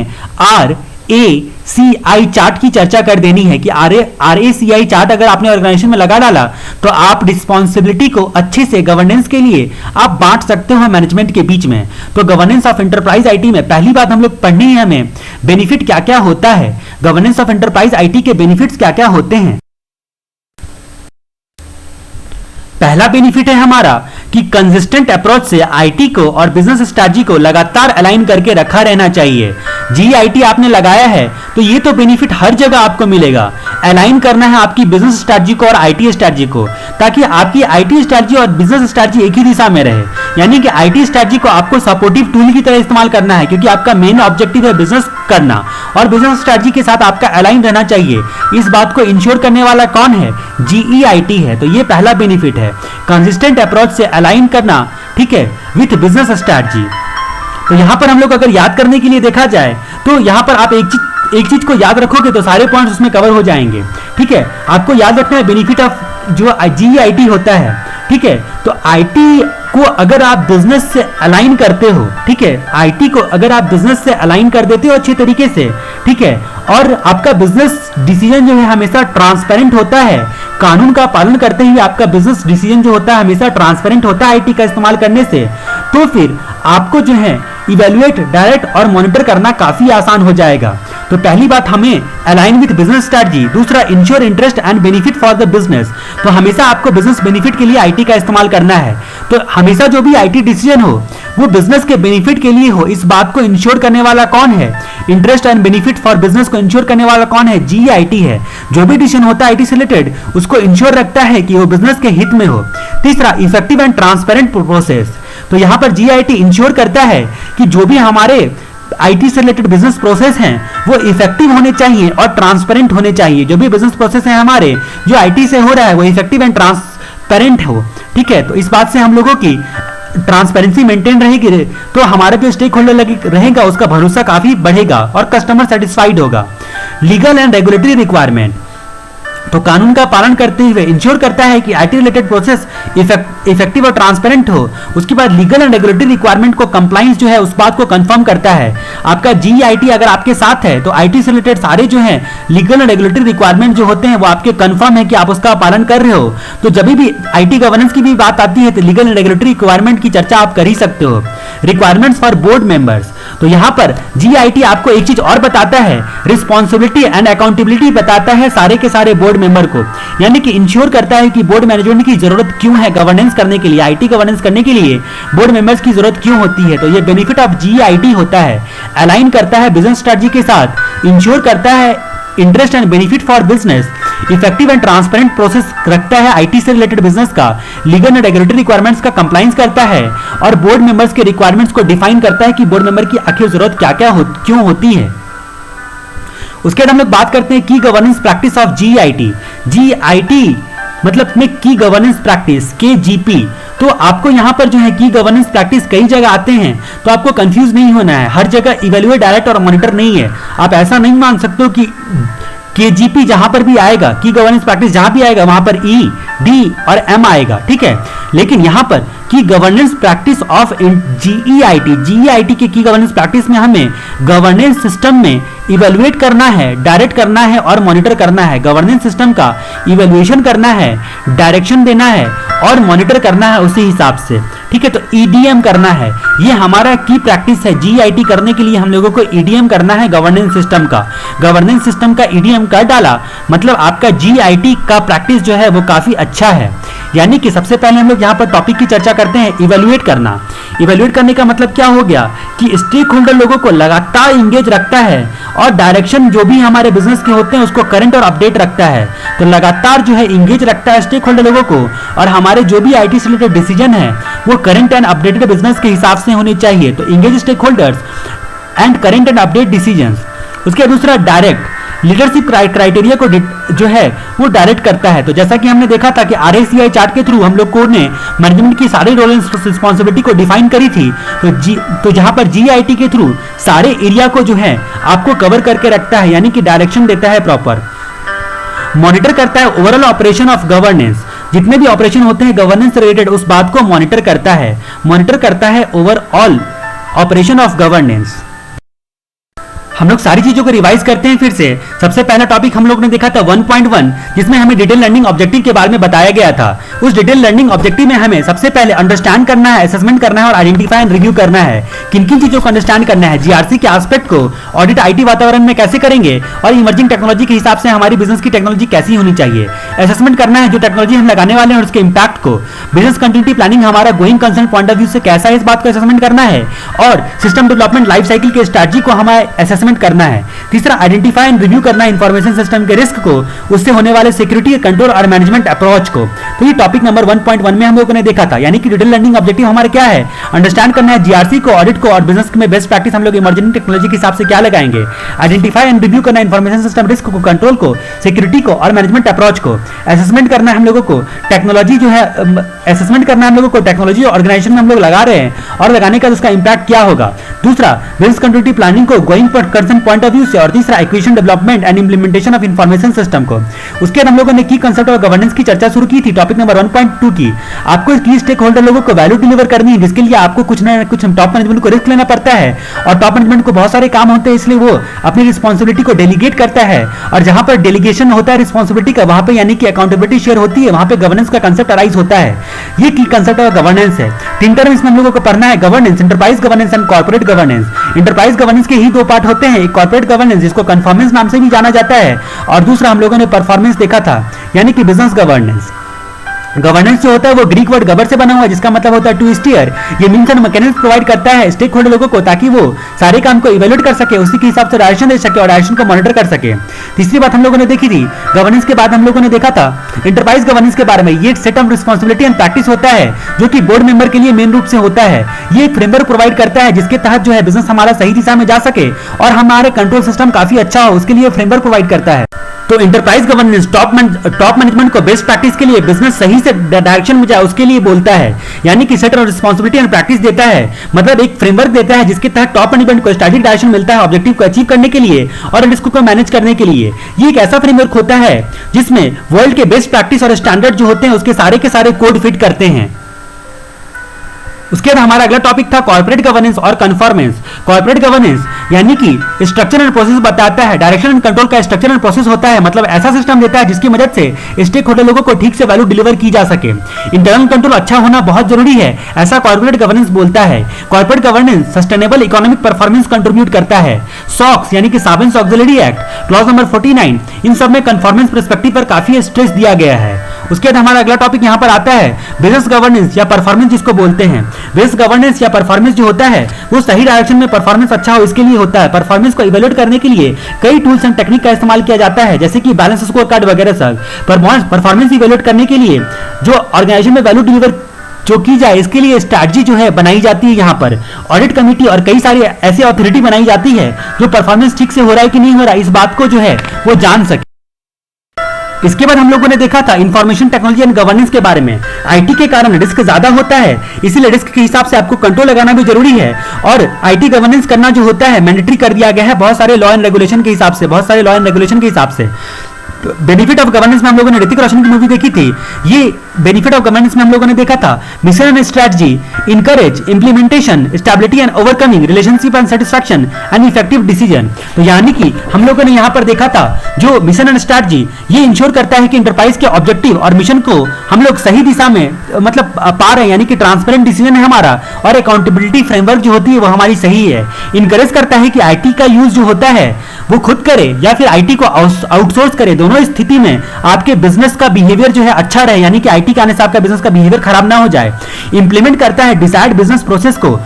आरएसीआई चार्ट की चर्चा कर देनी है कि आरएसीआई चार्ट अगर आपने ऑर्गेनाइजेशन में लगा डाला तो आप रिस्पॉन्सिबिलिटी को अच्छे से गवर्नेंस के लिए आप बांट सकते हो मैनेजमेंट के बीच में। तो गवर्नेंस ऑफ एंटरप्राइज आईटी में पहली बात हम लोग पढ़नी है हमें, बेनिफिट क्या क्या होता है। गवर्नेंस ऑफ एंटरप्राइज आईटी के बेनिफिट्स क्या क्या होते हैं। पहला बेनिफिट है हमारा कि कंसिस्टेंट अप्रोच से आईटी को और बिजनेस स्ट्रैटेजी को लगातार अलाइन करके रखा रहना चाहिए। जीआईटी आपने लगाया है तो ये तो बेनिफिट हर जगह आपको मिलेगा। अलाइन करना है आपकी बिजनेस स्ट्रैटेजी को और आईटी स्ट्रैटेजी को, ताकि आपकी आईटी स्ट्रैटेजी और बिजनेस स्ट्रैटेजी एक ही दिशा में रहे। यानी कि आईटी स्ट्रैटेजी को आपको सपोर्टिव टूल की तरह इस्तेमाल करना है, क्योंकि आपका मेन ऑब्जेक्टिव है बिजनेस करना, और बिजनेस स्ट्रैटेजी के साथ आपका अलाइन रहना चाहिए। इस बात को इंश्योर करने वाला कौन है? जीईआईटी है। तो ये पहला बेनिफिट है, कंसिस्टेंट अप्रोच से अलाइन करना, ठीक है, विथ बिजनेस स्ट्रैटेजी। तो यहां पर हम लोग अगर याद करने के लिए देखा जाए तो यहां पर आप एक चीज को याद रखोगे तो सारे पॉइंट्स उसमें कवर हो जाएंगे। ठीक है, आपको याद रखना है बेनिफिट ऑफ जो जीआईटी होता है। ठीक है, तो आईटी को अगर आप बिजनेस से अलाइन करते हो, ठीक है, आईटी को अगर आप बिजनेस से अलाइन कर देते हो अच्छे तरीके से, ठीक है, और आपका बिजनेस डिसीजन जो है हमेशा ट्रांसपेरेंट होता है, कानून का पालन करते हुए आपका बिजनेस डिसीजन जो होता है हमेशा ट्रांसपेरेंट होता है आईटी का इस्तेमाल करने से, तो फिर आपको जो है इवेल्युएट, डायरेक्ट और मॉनिटर करना काफी आसान हो जाएगा। तो पहली बात हमें अलाइन विद बिजनेस स्ट्रैटेजी, दूसरा ensure interest and benefit for the business. तो हमेशा आपको बिजनेस बेनिफिट के लिए आईटी का इस्तेमाल करना है। तो हमेशा जो भी आईटी डिसीजन हो वो बिजनेस के बेनिफिट के लिए हो, इस बात को इंश्योर करने वाला कौन है? Interest and benefit for business को इंश्योर करने वाला कौन है? जीआईटी है। जो भी डिसीजन होता है आईटी से रिलेटेड उसको इंश्योर रखता है कि वो बिजनेस के हित में हो। तीसरा, इफेक्टिव एंड ट्रांसपेरेंट प्रोसेस। तो यहां पर जीआईटी इंश्योर करता है कि जो भी हमारे आईटी से रिलेटेड बिजनेस प्रोसेस हैं वो इफेक्टिव होने चाहिए और ट्रांसपेरेंट होने चाहिए। जो भी बिजनेस प्रोसेस है हमारे जो आईटी से हो रहा है वो इफेक्टिव एंड ट्रांसपेरेंट हो। ठीक है, तो इस बात से हम लोगों की ट्रांसपेरेंसी मेंटेन रहेगी तो हमारे जो स्टेक होल्डर रहेगा उसका भरोसा काफी बढ़ेगा और कस्टमर सेटिस्फाइड होगा। लीगल एंड रेगुलेटरी रिक्वायरमेंट, तो कानून का पालन करते हुए इंश्योर करता है कि आईटी रिलेटेड प्रोसेस इफेक्टिव और ट्रांसपेरेंट हो। उसके बाद लीगल एंड रेगुलेटरी रिक्वायरमेंट को कंप्लाइंस जो है उस बात को कंफर्म करता है। आपका जीआईटी अगर आपके साथ है तो आईटी से रिलेटेड सारे जो है लीगल एंड रेगुलेटरी रिक्वायरमेंट जो होते हैं वो आपके कंफर्म है कि आप उसका पालन कर रहे हो। तो जब भी आईटी गवर्नेंस की भी बात आती है तो लीगल एंड रेगुलेटरी रिक्वायरमेंट की चर्चा आप कर ही सकते हो। रिक्वायरमेंट्स फॉर बोर्ड मेंबर्स, तो यहां पर जीआईटी आपको एक चीज और बताता है, रिस्पॉन्सिबिलिटी एंड अकाउंटेबिलिटी बताता है सारे के सारे बोर्ड मेंबर को। यानी कि इंश्योर करता है कि बोर्ड मैनेजमेंट की जरूरत क्यों है गवर्नेंस करने के लिए, आईटी गवर्नेंस करने के लिए बोर्ड मेंबर्स की जरूरत क्यों होती है। तो ये बेनिफिट ऑफ जीआईटी होता है। अलाइन करता है बिजनेस स्ट्रेटजी के साथ, इंश्योर करता है interest and benefit for business, effective and transparent process रखता है आईटी से रिलेटेड बिजनेस का, लीगल एंड रेगुलेटरी रिक्वायरमेंट्स का कंप्लाइंस करता है और बोर्ड मेंबर्स के रिक्वायरमेंट्स को डिफाइन करता है कि बोर्ड मेंबर की आखिर जरूरत क्या क्या क्यों होती है। उसके बाद हम लोग बात करते हैं key governance practice of GIT. GIT मतलब में की गवर्नेंस प्रैक्टिस, केजीपी। तो आपको यहां पर जो है की गवर्नेंस प्रैक्टिस कई जगह आते हैं तो आपको कंफ्यूज नहीं होना है। हर जगह इवैल्यूएट, डायरेक्ट और मॉनिटर नहीं है। आप ऐसा नहीं मान सकते हो कि केजीपी जहां पर भी आएगा, की गवर्नेंस प्रैक्टिस जहां भी आएगा वहां पर ई, डी और एम आएगा। ठीक है, लेकिन यहां पर की गवर्नेंस प्रैक्टिस ऑफ जीईआईटी, जीईआईटी की गवर्नेंस प्रैक्टिस में हमें गवर्नेंस सिस्टम में इवैल्यूएट करना है, डायरेक्ट करना है और मॉनिटर करना है। गवर्नेंस सिस्टम का इवैल्यूएशन करना है, डायरेक्शन देना है और मॉनिटर करना है उसी हिसाब से। ठीक है, तो ईडीएम करना है, ये हमारा की प्रैक्टिस है। जीआईटी करने के लिए हम लोगों को ईडीएम करना है गवर्नेंस सिस्टम का। गवर्नेंस सिस्टम का ईडीएम कर डाला मतलब आपका जीआईटी का प्रैक्टिस जो है वो काफी अच्छा है। यानी कि सबसे पहले हम लोग यहाँ पर टॉपिक की चर्चा करते हैं, इवैल्यूएट करना। इवैल्यूएट करने का मतलब क्या हो गया कि स्टेक होल्डर लोगों को लगातार इंगेज रखता है और डायरेक्शन जो भी हमारे बिजनेस के होते हैं उसको करंट और अपडेट रखता है। तो लगातार जो है इंगेज रखता है स्टेक होल्डर लोगों को, और हमारे जो भी आईटी से रिलेटेड डिसीजन है वो करंट एंड अपडेटेड बिजनेस के हिसाब से होने चाहिए। तो engage stakeholders and current and update decisions. उसके दूसरा डायरेक्ट लीडरशिप क्राइटेरिया को जो है वो डायरेक्ट करता है। तो जैसा कि हमने देखा था कि RACI चार्ट के थ्रू हम लोग कोड ने मैनेजमेंट की सारे रोल एंड रिस्पॉन्सिबिलिटी को डिफाइन करी थी। तो जहां पर GIT के थ्रू सारे एरिया को जो है आपको कवर करके रखता है, यानी कि डायरेक्शन देता है प्रॉपर। मॉनिटर करता है ओवरऑल ऑपरेशन ऑफ गवर्नेंस, जितने भी ऑपरेशन होते हैं गवर्नेंस रिलेटेड उस बात को मॉनिटर करता है। मॉनिटर करता है ओवरऑल ऑपरेशन ऑफ गवर्नेंस। हम लोग सारी चीजों को रिवाइज करते हैं फिर से। सबसे पहला टॉपिक हम लोग ने देखा था 1.1, जिसमें हमें डिटेल लर्निंग ऑब्जेक्टिव के बारे में बताया गया था। उस डिटेल लर्निंग ऑब्जेक्टिव में हमें सबसे पहले अंडरस्टैंड करना है, असेसमेंट करना है और आइडेंटिफाई एंड रिव्यू करना है। किन किन चीजों को अंडरस्टैंड करना है, GRC के एस्पेक्ट को ऑडिट IT वातावरण में कैसे करेंगे और इमर्जिंग टेक्नोलॉजी के हिसाब से हमारी बिजनेस की टेक्नोलॉजी कैसी होनी चाहिए। असेसमेंट करना है जो टेक्नोलॉजी हम लगाने वाले हैं और उसके इंपैक्ट को। बिजनेस कंटिन्यूटी प्लानिंग हमारा going concern point of view से कैसा है इस बात को असेसमेंट करना है। और सिस्टम डेवलपमेंट लाइफ साइकिल के स्ट्रेटजी को हमें असेसमेंट करना है। तीसरा आइडेंटिफाई एंड रिव्यू करना है इंफॉर्मेशन सिस्टम के रिस्क को, उससे होने वाले सिक्योरिटी कंट्रोल और मैनेजमेंट अप्रोच को। तो ये टॉपिक नंबर 1.1 में हम लोगों ने देखा था, यानी कि डिटेल लर्निंग ऑब्जेक्टिव हमारा क्या है, अंडरस्टैंड करना है GRC को, ऑडिट को और बिजनेस में बेस्ट प्रैक्टिस हम लोग इमर्जिंग टेक्नोलॉजी के हिसाब से क्या लगाएंगे। आइडेंटिफाई एंड रिव्यू करना इंफॉर्मेशन सिस्टम रिस्क को, कंट्रोल को, सिक्योरिटी को और मैनेजमेंट अप्रोच को। असेसमेंट करना है हम लोगों को टेक्नोलॉजी जो है, असेसमेंट करना है हम लोगों को टेक्नोलॉजी ऑर्गेनाइजेशन में हम लोग लगा रहे हैं और लगाने का उसका इंपैक्ट क्या होगा। दूसरा बिजनेस कंटिन्यूटी प्लानिंग को going concern point of view से। और तीसरा acquisition development and implementation of information system को। उसके बाद हम लोगों ने की कंसेप्ट ऑफ गवर्नेंस की चर्चा शुरू की थी टॉपिक नंबर 1.2 की। आपको की स्टेक होल्डर लोगों को वैल्यू डिलीवर करनी है, जिसके लिए आपको कुछ ना कुछ टॉप मैनेजमेंट को रिस्क लेना पड़ता है और टॉप मैनेजमेंट को बहुत सारे काम होते हैं, इसलिए वो अपनी रिस्पॉन्सिबिलिटी को डेलीगेट करता है। और जहां पर डेलीगेशन होता है रिस्पॉन्सिबिलिटी का, वहां पे यानी कि अकाउंटेबिलिटी शेयर होती है, वहां पे गवर्नेंस का कंसेप्ट अराइज होता है। ये की कंसेप्ट ऑफ गवर्नेंस है। तीन टर्म इसमें हम लोगों को पढ़ना है, governance, enterprise governance and corporate governance. Enterprise governance के ही दो पार्ट होते हैं, एक कॉर्पोरेट गवर्नेंस जिसको कन्फॉर्मेंस नाम से भी जाना जाता है और दूसरा हम लोगों ने परफॉर्मेंस देखा था, यानी कि बिजनेस गवर्नेंस। गवर्नेंस जो होता है वो ग्रीक वर्ड गवर से बना हुआ है, जिसका मतलब होता है टू स्टीयर। ये मीन्स एंड मैकेनिज्म प्रोवाइड करता है स्टेक होल्डर लोगों को, ताकि वो सारे काम को इवेल्युएट कर सके, उसी के हिसाब से डायरेक्शन दे सके और डायरेक्शन को मॉनिटर कर सके। तीसरी बात हम लोगों ने देखी थी गवर्नेंस के बाद हम लोगों ने देखा था एंटरप्राइज गवर्नेंस के बारे में। ये set of responsibility and practice होता है जो कि बोर्ड मेंबर के लिए मेन रूप से होता है। ये एक फ्रेमवर्क प्रोवाइड करता है जिसके तहत जो है बिजनेस हमारा सही दिशा में जा सके और हमारे कंट्रोल सिस्टम काफी अच्छा हो, उसके लिए फ्रेमवर्क प्रोवाइड करता है। तो एंटरप्राइज गवर्नेंस टॉप मैनेजमेंट को बेस्ट प्रैक्टिस के लिए बिजनेस सही से डायरेक्शन में जाए उसके लिए बोलता है, यानी कि set of responsibility and practice देता है, मतलब एक फ्रेमवर्क देता है जिसके तहत टॉप मैनेजमेंट को स्ट्रैटेजिक डायरेक्शन मिलता है ऑब्जेक्टिव को अचीव करने के लिए और रिस्क को मैनेज करने के लिए। ये एक ऐसा फ्रेमवर्क होता है जिसमें वर्ल्ड के बेस्ट प्रैक्टिस और स्टैंडर्ड जो होते हैं उसके सारे कोड फिट करते हैं। उसके बाद हमारा अगला टॉपिक था कॉर्पोरेट गवर्नेंस और कन्फॉर्मेंस। कॉर्पोरेट गवर्नेंस यानी कि स्ट्रक्चर एंड प्रोसेस बताता है, डायरेक्शन एंड कंट्रोल का स्ट्रक्चर एंड प्रोसेस होता है, मतलब ऐसा सिस्टम देता है जिसकी मदद से स्टेक होल्डर लोगों को ठीक से वैल्यू डिलीवर की जा सके। इंटरनल कंट्रोल अच्छा होना बहुत जरूरी है, ऐसा कॉर्पोरेट गवर्नेंस बोलता है। Corporate governance sustainable economic performance contribute करता है। सॉक्स यानी कि सार्बेन्स ऑक्सिलरी एक्ट क्लॉज नंबर 49, इन सब में कन्फॉर्मेंस पर्सपेक्टिव पर काफी स्ट्रेस दिया गया है। उसके बाद हमारा अगला टॉपिक यहाँ पर आता है बिजनेस गवर्नेंस या परफॉर्मेंस जिसको बोलते हैं। बिजनेस गवर्नेंस या परफॉर्मेंस जो होता है वो सही डायरेक्शन में परफॉर्मेंस अच्छा हो इसके लिए होता है। परफॉर्मेंस को इवैल्यूएट करने के लिए कई टूल्स एंड टेक्निक का इस्तेमाल किया जाता है, जैसे कि बैलेंस स्कोर कार्ड वगैरह सब। परफॉर्मेंस इवैल्यूएट करने के लिए जो ऑर्गेनाइजेशन में वैल्यू डिलीवर जो की जाए इसके लिए स्ट्रैटेजी जो है बनाई जाती है। यहाँ पर ऑडिट कमेटी और कई सारी ऐसी अथॉरिटी बनाई जाती है जो परफॉर्मेंस ठीक से हो रहा है कि नहीं हो रहा है इस बात को जो है वो जान सके। इसके बाद हम लोगों ने देखा था इंफॉर्मेशन टेक्नोलॉजी एंड गवर्नेंस के बारे में। आईटी के कारण रिस्क ज्यादा होता है, इसीलिए रिस्क के हिसाब से आपको कंट्रोल लगाना भी जरूरी है और आईटी गवर्नेंस करना जो होता है मैंडेटरी कर दिया गया है बहुत सारे लॉ एंड रेगुलेशन के हिसाब से। बेनिफिट ऑफ गवर्नेंस में हम लोगों ने ऋतिक रोशन की मूवी देखी थी। ये बेनिफिट ऑफ गवर्नेंस में हम लोगों ने देखा था mission and strategy, encourage implementation, stability and overcoming, relationship and satisfaction and effective decision. तो यानी कि हम लोगों ने यहाँ पर देखा था जो मिशन एंड स्ट्रेटजी ये इंश्योर करता है कि इंटरप्राइज के ऑब्जेक्टिव और मिशन को हम लोग सही दिशा में मतलब पा रहे हैं, यानी कि ट्रांसपेरेंट डिसीजन है हमारा और अकाउंटेबिलिटी फ्रेमवर्क जो होती है वो हमारी सही है। इनकरेज करता है कि आईटी का यूज जो होता है वो खुद करे या फिर आईटी को आउटसोर्स करे, दोनों स्थिति में आपके बिजनेस का बिहेवियर जो है अच्छा रहे, यानी कि आईटी के आने से आपका बिजनेस का बिहेवियर खराब ना हो जाए। इंप्लीमेंट करता है डिजायर्ड बिजनेस प्रोसेस को,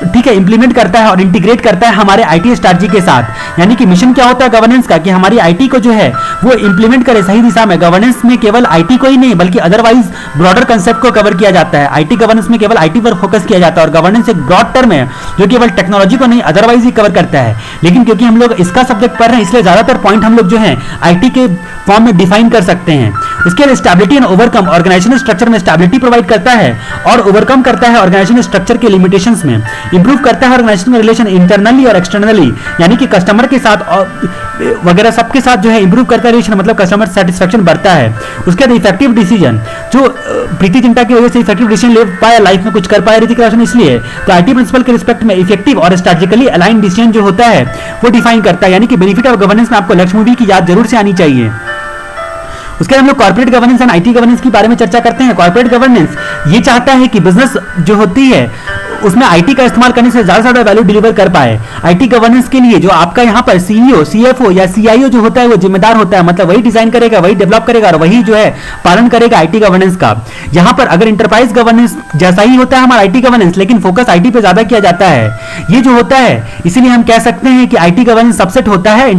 ठीक है, इंप्लीमेंट करता है और इंटीग्रेट करता है हमारे आईटी स्ट्रैटेजी के साथ। यानी कि मिशन क्या होता है गवर्नेंस का, कि हमारी आईटी को जो है वो इंप्लीमेंट करे सही दिशा में। गवर्नेंस में केवल आईटी को ही नहीं बल्कि अदरवाइज ब्रॉडर कंसेप्ट को कवर किया जाता है। आईटी गवर्नेंस में केवल आईटी पर फोकस किया जाता है, और गवर्नेंस एक ब्रॉड टर्म है जो केवल टेक्नोलॉजी को नहीं अदरवाइज ही कवर करता है। लेकिन क्योंकि हम लोग इसका सब्जेक्ट पढ़ रहे हैं इसलिए ज्यादातर पॉइंट हम लोग जो है आईटी के फॉर्म में डिफाइन कर सकते हैं। उसके बाद stability and overcome, organisation structure में स्टेबिलिटी प्रोवाइड करता है और ओवरकम करता है ऑर्गेनाइजेशन स्ट्रक्चर के लिमिटेशंस में। इंप्रूव करता है ऑर्गेनाइजेशन रिलेशन इंटरनली और एक्सटर्नली, यानी कि कस्टमर के साथ और वगैरह सबके साथ जो है इंप्रूव करता है रिलेशन, मतलब कस्टमर सेटिस्फेक्शन बढ़ता है। उसके बाद इफेक्टिव डिसीजन, जो प्रीति चिंटा की वजह से इफेक्टिव डिसीजन ले पाया, लाइफ में कुछ कर पाया ऋतिक रोशन, इसलिए तो आईटी प्रिंसिपल के रिस्पेक्ट में इफेक्टिव और स्ट्रेटेजिकली अलाइन डिसीजन जो होता है वो डिफाइन करता है। यानी कि बेनिफिट ऑफ गवर्नेंस में आपको लक्ष्य मूवी की याद जरूर से आनी चाहिए। उसके बाद हम लोग corporate governance and IT governance के बारे में चर्चा करते हैं। कॉर्पोरेट गवर्नेंस ये चाहता है कि बिजनेस जो होती है उसमें आईटी का इस्तेमाल करने से ज्यादा वैल्यू डिलीवर कर पाए। आईटी गवर्नेंस के लिए जो आपका यहाँ पर सीईओ, सीएफओ या सीआईओ जो होता है वो जिम्मेदार होता है, मतलब वही डिजाइन करेगा, वही डेवलप करेगा और वही जो है पालन करेगा आईटी गवर्नेंस का। यहाँ पर अगर इंटरप्राइज गवर्नेंस जैसा ही होता है हमारा आईटी गवर्नेंस, लेकिन फोकस आईटी पे ज्यादा किया जाता है ये जो होता है, इसीलिए हम कह सकते हैं कि आईटी गवर्नेंस सबसेट होता है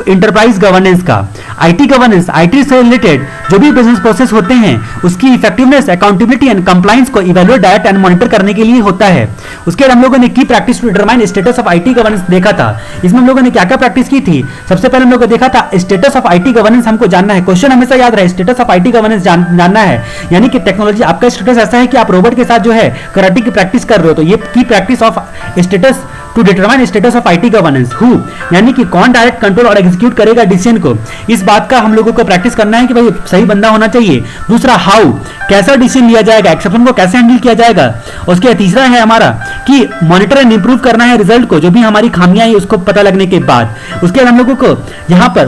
इंटरप्राइज गवर्नेंस का। आईटी गवर्नेंस आईटी से रिलेटेड जो भी बिजनेस प्रोसेस होते हैं उसकी इफेक्टिवनेस, अकाउंटेबिलिटी एंड कंप्लायंस को इवैल्यूएट, डायरेक्ट एंड मॉनिटर करने के लिए होता है। उसके बाद हम लोगों ने key practice to determine status of IT governance देखा था। इसमें हम लोगों ने क्या क्या प्रैक्टिस की थी? सबसे पहले हम लोगों ने देखा था स्टेटस ऑफ आईटी गवर्नेंस हमको जानना है। क्वेश्चन हमेशा याद रहे, स्टेटस ऑफ आईटी गवर्नेंस जानना है, यानी कि टेक्नोलॉजी आपका स्टेटस ऐसा है कि आप रोबोट के साथ जो है कराटे की प्रैक्टिस कर रहे हो, तो ये key practice of status to determine status of IT governance. Who, यानी कि कौन डायरेक्ट कंट्रोल और एग्जीक्यूट करेगा डिसीजन को, इस बात का हम लोगों को प्रैक्टिस करना है कि भाई सही बंदा होना चाहिए। दूसरा हाउ, कैसा डिसीजन लिया जाएगा, एक्सेप्शन को कैसे हैंडल किया जाएगा। उसके तीसरा है हमारा कि मॉनिटर एंड इंप्रूव करना है रिजल्ट को, जो भी हमारी खामियां है उसको पता लगने के बाद। उसके बाद हम लोगों को यहाँ पर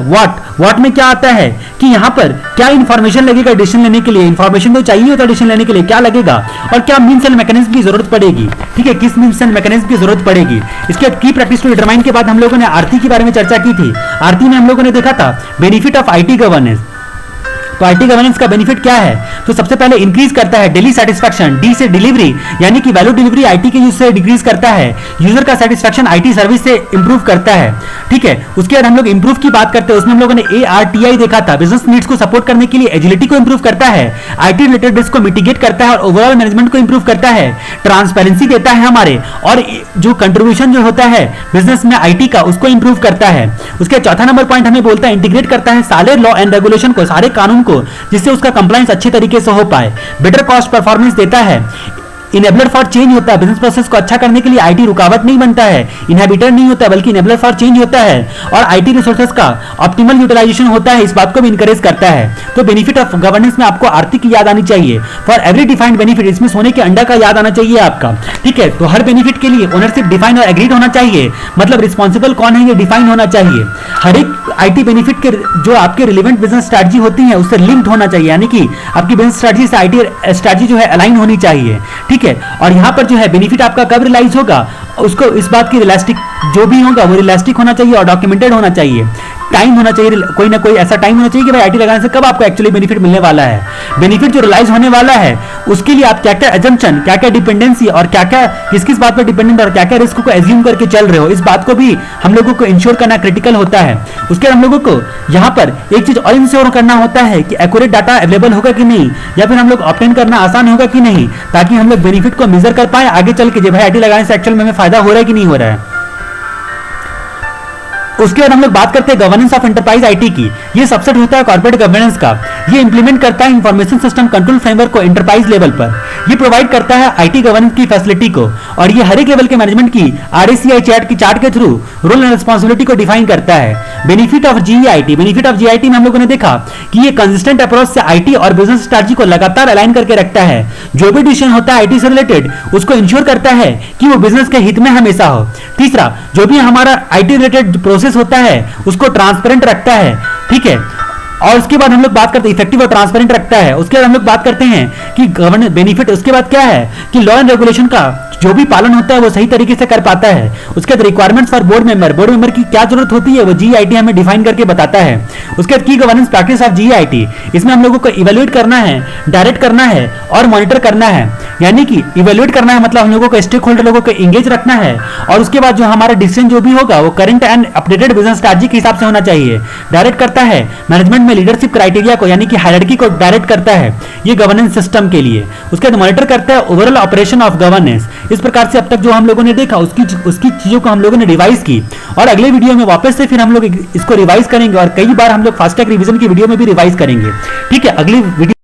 व्हाट में क्या आता है कि यहाँ पर क्या इंफॉर्मेशन लगेगा डिसीजन लेने के लिए, इंफॉर्मेशन तो चाहिए होता है डिसीजन लेने के लिए, क्या लगेगा और क्या मीन्स एंड मैकेनिज्म की जरूरत पड़ेगी। ठीक है, किस मीन्स एंड मैकेनिज्म की जरूरत पड़ेगी। इसके बाद की प्रैक्टिस टू डिटरमाइन के बाद हम लोगों ने आरती के बारे में चर्चा की थी। आरती में हम लोगों ने देखा था बेनिफिट ऑफ आईटी गवर्नेंस। तो आईटी गवर्नेंस का बेनिफिट क्या है? तो सबसे पहले इंक्रीज करता है डेली सेटिस्फैक्शन, डी से डिलीवरी, यानी कि वैल्यू डिलीवरी आईटी के यूज से डिक्रीज करता है। यूजर का सेटिस्फैक्शन आईटी सर्विस से इंप्रूव करता है। ठीक है, उसके बाद हम लोग इंप्रूव की बात करते हैं, उसमें हम लोगों ने ARTI देखा था, बिजनेस नीड्स को सपोर्ट करने के लिए एजिलिटी को इंप्रूव करता है, आईटी रिलेटेड रिस्क को मिटिगेट करता है और ओवरऑल मैनेजमेंट को इंप्रूव करता है, ट्रांसपेरेंसी देता है हमारे, और जो कंट्रीब्यूशन जो होता है बिजनेस में आईटी का उसको इंप्रूव करता है। उसके चौथा नंबर पॉइंट हमें बोलता है इंटीग्रेट करता है सारे लॉ एंड रेगुलेशन को, सारे कानून को, जिससे उसका कंप्लायंस अच्छे तरीके से हो पाए। बेटर कॉस्ट परफॉर्मेंस देता है, इनेबलर फॉर चेंज होता है, बिजनेस प्रोसेस को अच्छा करने के लिए आईटी रुकावट नहीं बनता है, इनहिबिटर नहीं होता बल्कि इनेबलर फॉर चेंज होता है, और आईटी रिसोर्सेज का ऑप्टिमल यूटिलाइजेशन होता है, इस बात को भी इंकरेज करता है। तो बेनिफिट ऑफ गवर्नेंस में आपको आर्थिक की याद आनी चाहिए। फॉर एवरी डिफाइंड बेनिफिट, इसमें सोने के अंडा का याद आना चाहिए आपका। ठीक है, तो हर बेनिफिट के लिए ओनरशिप डिफाइन और एग्रीड होना चाहिए, मतलब रिस्पॉन्सिबल कौन है ये डिफाइन होना चाहिए। हर एक आईटी बेनिफिट के जो आपके रिलेवेंट बिजनेस स्ट्रैटेजी होती है उससे लिंक्ड होना चाहिए, यानी कि आपकी बिजनेस स्ट्रैटेजी से आईटी स्ट्रैटेजी जो है अलाइन होनी चाहिए। ठीक है, और यहाँ पर जो है बेनिफिट आपका कब रियलाइज होगा, उसको इस बात की रियलिस्टिक जो भी होगा वो रियलिस्टिक होना चाहिए और डॉक्यूमेंटेड होना चाहिए। टाइम होना चाहिए, कोई ना कोई ऐसा टाइम होना चाहिए कि भाई आईटी लगाने से कब आपको एक्चुअली बेनिफिट मिलने वाला है। बेनिफिट जो रियलाइज होने वाला है उसके लिए आप क्या क्या एजम्पशन, क्या क्या डिपेंडेंसी और क्या क्या किस किस बात पर डिपेंडेंट और क्या क्या रिस्क को एज्यूम करके चल रहे हो, इस बात को भी हम लोगों को इंश्योर करना क्रिटिकल होता है। उसके हम लोगों को यहाँ पर एक चीज और इंश्योर करना होता है कि एक्यूरेट डाटा अवेलेबल होगा कि नहीं, या फिर हम लोग ऑब्टेन करना आसान होगा कि नहीं, ताकि हम लोग बेनिफिट को मेजर कर पाए आगे चल के, भाई आईटी लगाने से एक्चुअल में हमें फायदा हो रहा है कि नहीं हो रहा है। उसके बाद हम लोग बात करते हैं गवर्नेंस ऑफ एंटरप्राइज आईटी की। ये सबसेट होता है कॉर्पोरेट गवर्नेंस का। ये इंप्लीमेंट करता है इंफॉर्मेशन सिस्टम कंट्रोल फ्रेमवर्क को एंटरप्राइज लेवल पर। ये प्रोवाइड करता है आईटी गवर्नेंस की फैसिलिटी को, और ये हर एक लेवल के मैनेजमेंट की RACI चार्ट के थ्रू रोल एंड रिस्पॉन्सिबिलिटी को डिफाइन करता है। Benefit of GEIT, benefit of GEIT में हम लोगों ने देखा कि ये कंसिस्टेंट अप्रोच से आईटी और बिजनेस स्ट्रैटेजी को लगातार अलाइन करके रखता है। जो भी डिसीजन होता है आईटी से रिलेटेड उसको इंश्योर करता है कि वो बिजनेस के हित में हमेशा हो। तीसरा, जो भी हमारा आईटी रिलेटेड प्रोसेस होता है उसको ट्रांसपेरेंट रखता है। ठीक है, और उसके बाद हम लोग बात करते हैं इफेक्टिव और ट्रांसपेरेंट रखता है। उसके बाद हम लोग बात करते हैं कि गवर्नेंस बेनिफिट, उसके बाद क्या है कि लॉ एंड रेगुलेशन का जो भी पालन होता है वो सही तरीके से कर पाता है। उसके बाद रिक्वायरमेंट्स फॉर बोर्ड मेंबर की क्या जरूरत होती है वो जीआईटी हमें डिफाइन करके बताता है। उसके बाद की गवर्नेंस प्रैक्टिस ऑफ जीआईटी, इसमें हम लोगों को इवेल्युएट करना है, डायरेक्ट करना है और मॉनिटर करना है। यानी कि इवेल्युएट करना है मतलब हम लोगों को स्टेक होल्डर लोगों को एंगेज रखना है, और उसके बाद जो हमारा डिसीजन जो भी होगा वो current and updated business strategy के हिसाब से होना चाहिए। डायरेक्ट करता है मैनेजमेंट में लीडरशिप क्राइटेरिया को, यानी कि हायरार्की को डायरेक्ट करता है ये गवर्नेंस सिस्टम के लिए। उसके बाद मॉनिटर करता है ओवरऑल ऑपरेशन ऑफ गवर्नेंस। इस प्रकार से अब तक जो हम लोगों ने देखा उसकी चीजों को हम लोगों ने रिवाइज की, और अगले वीडियो में वापस से फिर हम लोग इसको रिवाइज करेंगे, और कई बार हम लोग फास्ट ट्रैक रिवीजन की वीडियो में भी रिवाइज करेंगे। ठीक है, अगली वीडियो